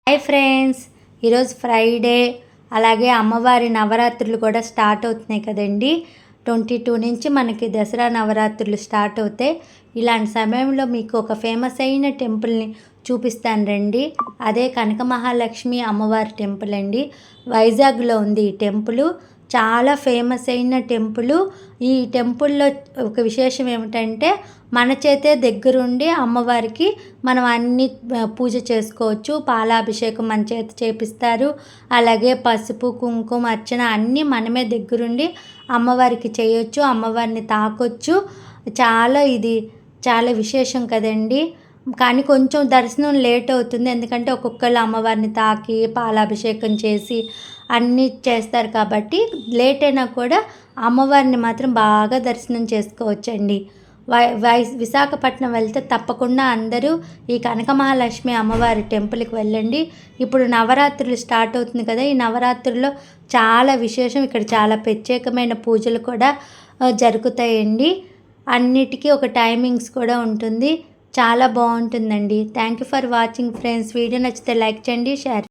Hi friends, ఈరోజు Friday. అలాగే అమ్మవారి నవరాత్రులు కూడా స్టార్ట్ అవుతున్నాయి కదండి. 22 నుంచి మనకి దసరా నవరాత్రులు స్టార్ట్ అవుతాయి. ఇలాంటి సమయంలో మీకు ఒక ఫేమస్ అయిన టెంపుల్ని చూపిస్తాను రండి. అదే కనక మహాలక్ష్మి అమ్మవారి టెంపుల్ అండి. వైజాగ్లో ఉంది ఈ టెంపుల్. చాలా ఫేమస్ అయిన టెంపుల్. ఈ టెంపుల్లో ఒక విశేషం ఏమిటంటే మన చేతే దగ్గరుండి అమ్మవారికి మనం అన్ని పూజ చేసుకోవచ్చు. పాలాభిషేకం మన చేత చేపిస్తారు. అలాగే పసుపు కుంకుమ అర్చన అన్నీ మనమే దగ్గరుండి అమ్మవారికి చేయొచ్చు, అమ్మవారిని తాకొచ్చు. ఇది చాలా విశేషం కదండి. కానీ కొంచెం దర్శనం లేట్ అవుతుంది, ఎందుకంటే ఒక్కొక్కళ్ళు అమ్మవారిని తాకి పాలాభిషేకం చేసి అన్నీ చేస్తారు కాబట్టి లేట్ అయినా కూడా అమ్మవారిని మాత్రం బాగా దర్శనం చేసుకోవచ్చండి. విశాఖపట్నం వెళ్తే తప్పకుండా అందరూ ఈ కనక మహాలక్ష్మి అమ్మవారి టెంపుల్కి వెళ్ళండి. ఇప్పుడు నవరాత్రులు స్టార్ట్ అవుతుంది కదా. ఈ నవరాత్రుల్లో చాలా విశేషం. ఇక్కడ చాలా ప్రత్యేకమైన పూజలు కూడా జరుగుతాయండి. అన్నిటికీ ఒక టైమింగ్స్ కూడా ఉంటుంది. చాలా బాగుంటుందండి. Thank you for watching friends. Video నచ్చితే లైక్ చేయండి, షేర్